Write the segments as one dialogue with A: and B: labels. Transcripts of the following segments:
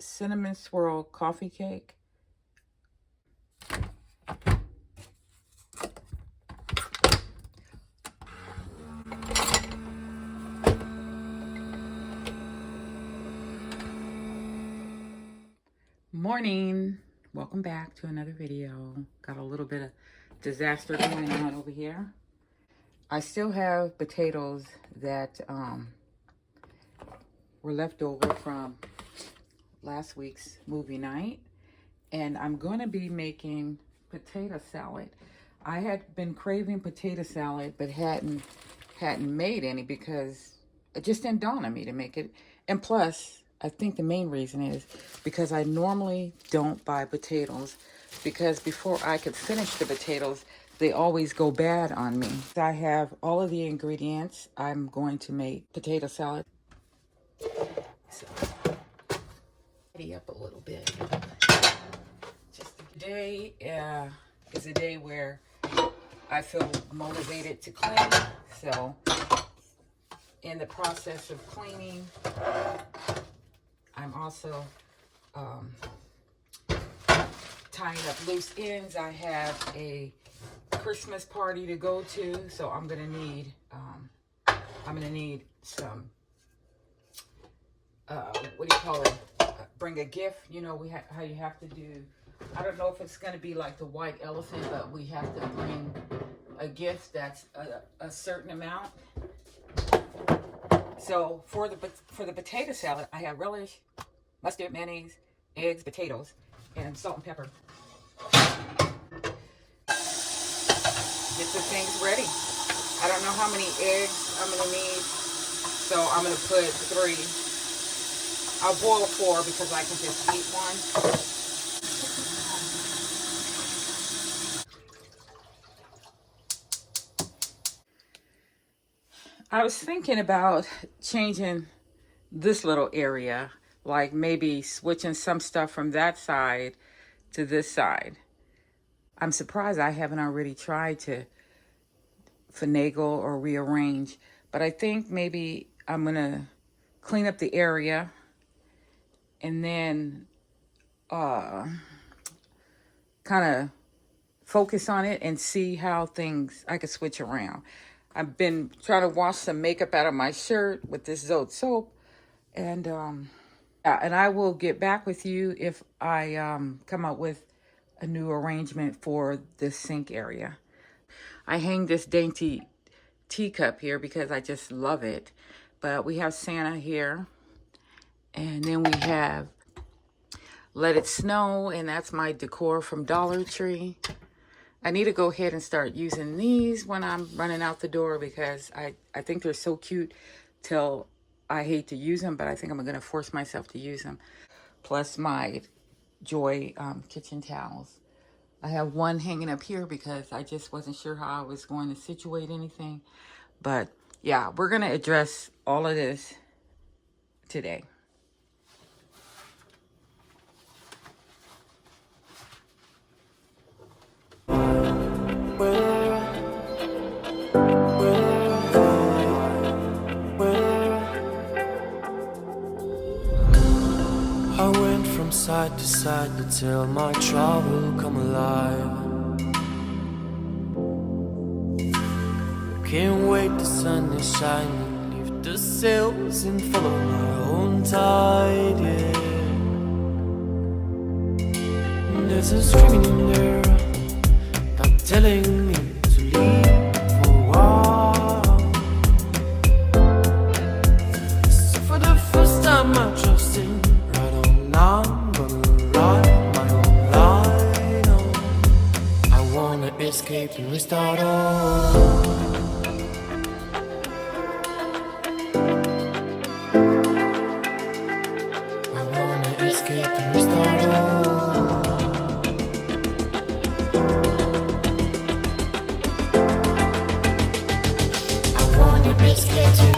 A: cinnamon swirl coffee cake. Morning. Welcome back to another video. Got a little bit of disaster going on over here. I still have potatoes that were left over from last week's movie night, and I'm going to be making potato salad. I had been craving potato salad but hadn't made any because it just didn't dawn on me to make it. And plus, I think the main reason is because I normally don't buy potatoes, because before I could finish the potatoes, they always go bad on me. I have all of the ingredients. I'm going to make potato salad. So, tidy up a little bit. Just today is a day where I feel motivated to clean. So, in the process of cleaning, I'm also tying up loose ends. I have a Christmas party to go to, so I'm gonna need some what do you call it? Bring a gift. You know, how you have to do. I don't know if it's gonna be like the white elephant, but we have to bring a gift that's a certain amount. So for the potato salad, I have relish, mustard, mayonnaise, eggs, potatoes, and salt and pepper. Get the things ready. I don't know how many eggs I'm gonna need, so I'm gonna put 3. I'll boil 4 because I can just eat one. I was thinking about changing this little area, like maybe switching some stuff from that side to this side. I'm surprised I haven't already tried to finagle or rearrange, but I think maybe I'm gonna clean up the area and then kind of focus on it and see how things I could switch around. I've been trying to wash some makeup out of my shirt with this Zote soap, and I will get back with you if I come up with a new arrangement for this sink area. I hang this dainty teacup here because I just love it. But we have Santa here, and then we have Let It Snow, and that's my decor from Dollar Tree. I need to go ahead and start using these when I'm running out the door because I think they're so cute till I hate to use them, but I think I'm going to force myself to use them. Plus my Joy kitchen towels. I have one hanging up here because I just wasn't sure how I was going to situate anything. But yeah, we're going to address all of this today.
B: I went from side to side until my trouble come alive. Can't wait, the sun is shining, leave the sails and follow my own tide, yeah. There's a screaming in there, not telling me to leave for a while. So for the first time I trust in I'm gonna ride my own line on. I wanna escape and restart all. I wanna escape and restart all. I wanna escape too.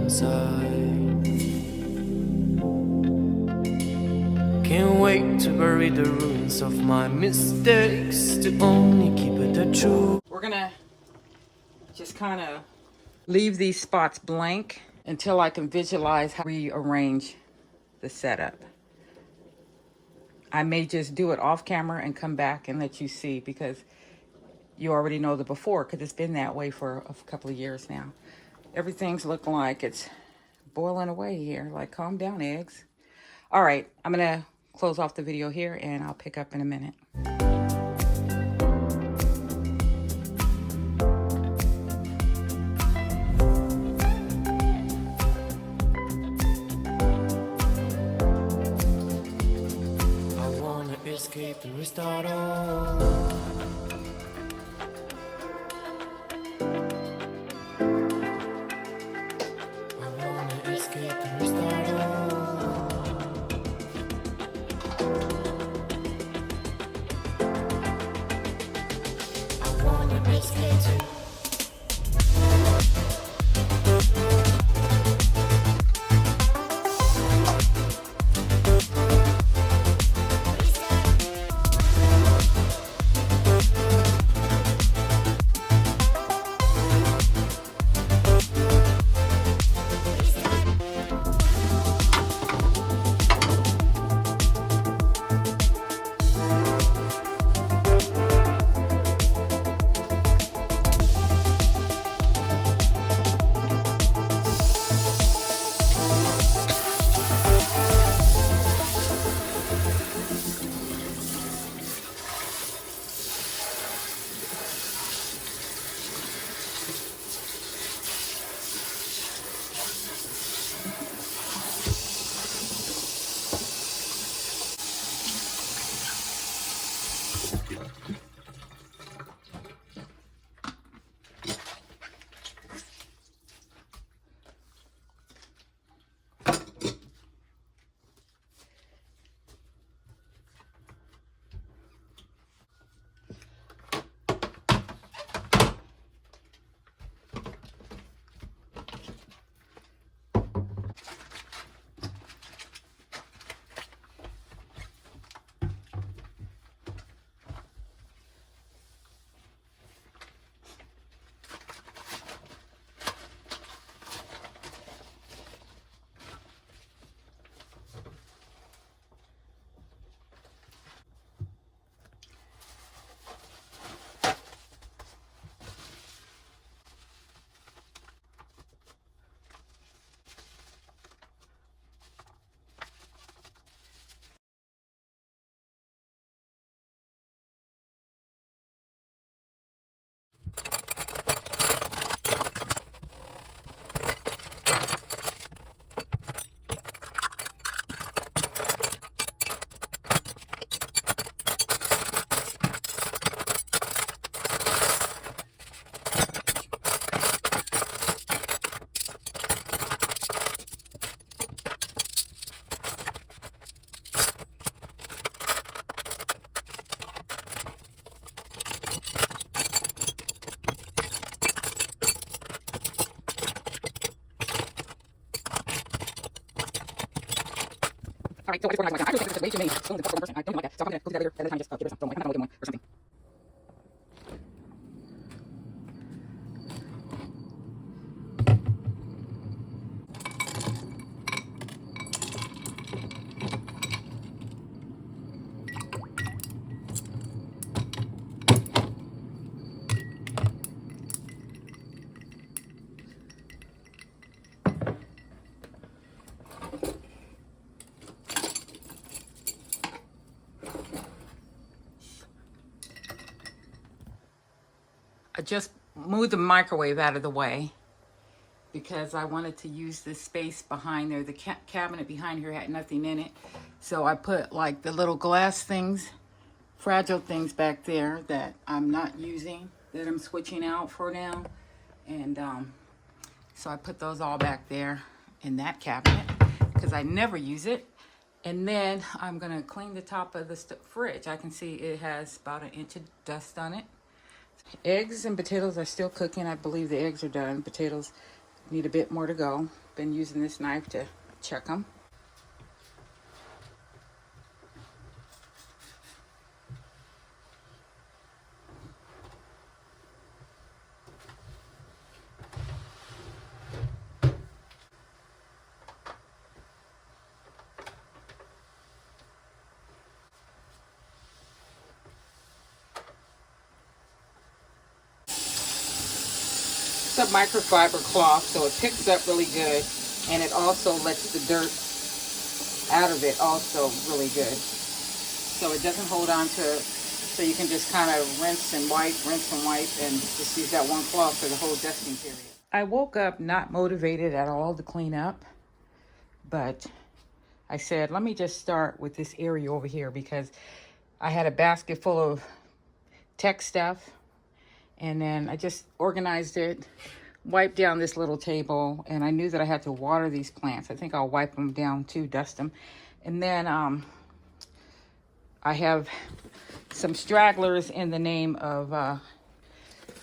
B: inside. Can't wait to bury the ruins of my mistakes, to only keep it the truth.
A: We're gonna just kind of leave these spots blank until I can visualize how we rearrange the setup. I may just do it off camera and come back and let you see, because you already know the before, because it's been that way for a couple of years now. Everything's looking like it's boiling away here. Like, calm down, eggs. All right, I'm gonna close off the video here and I'll pick up in a minute.
B: I wanna escape and restart all. I wanna escape and restart all. I wanna escape to.
A: All right, so what is organized right now? I really think there's way too many spoons and cups for one person. I don't like that. So I'm gonna go do that later. At the time, just give her some. Don't worry, I'm gonna get one or something. I just moved the microwave out of the way because I wanted to use this space behind there. The cabinet behind here had nothing in it. So I put like the little glass things, fragile things back there that I'm not using, that I'm switching out for now. And so I put those all back there in that cabinet because I never use it. And then I'm gonna clean the top of the fridge. I can see it has about an inch of dust on it. Eggs and potatoes are still cooking. I believe the eggs are done. Potatoes need a bit more to go. Been using this knife to check them. It's a microfiber cloth, so it picks up really good, and it also lets the dirt out of it also really good. So it doesn't hold on to it, so you can just kind of rinse and wipe, and just use that one cloth for the whole dusting period. I woke up not motivated at all to clean up, but I said, let me just start with this area over here because I had a basket full of tech stuff, and then I just organized it, wiped down this little table, and I knew that I had to water these plants. I think I'll wipe them down too, dust them. And then I have some stragglers in the name of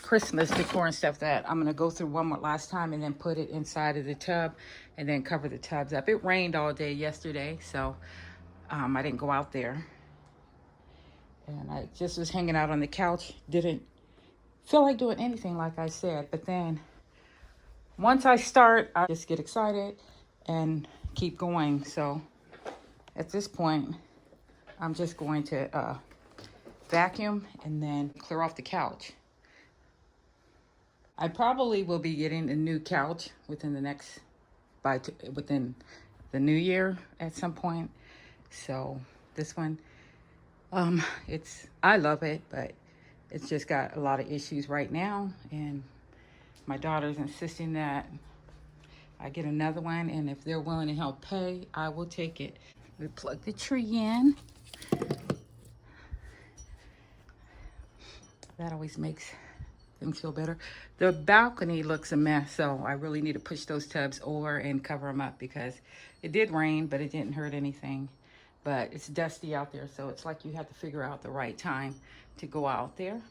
A: Christmas decor and stuff that I'm going to go through one more last time and then put it inside of the tub and then cover the tubs up. It rained all day yesterday, so I didn't go out there. And I just was hanging out on the couch, didn't feel like doing anything like I said. But then once I start, I just get excited and keep going. So at this point, I'm just going to vacuum and then clear off the couch. I probably will be getting a new couch within the new year at some point. So this one, I love it, but it's just got a lot of issues right now, and my daughter's insisting that I get another one, and if they're willing to help pay, I will take it. We plug the tree in. That always makes things feel better. The balcony looks a mess, so I really need to push those tubs over and cover them up because it did rain, but it didn't hurt anything. But it's dusty out there, so it's like you have to figure out the right time to go out there.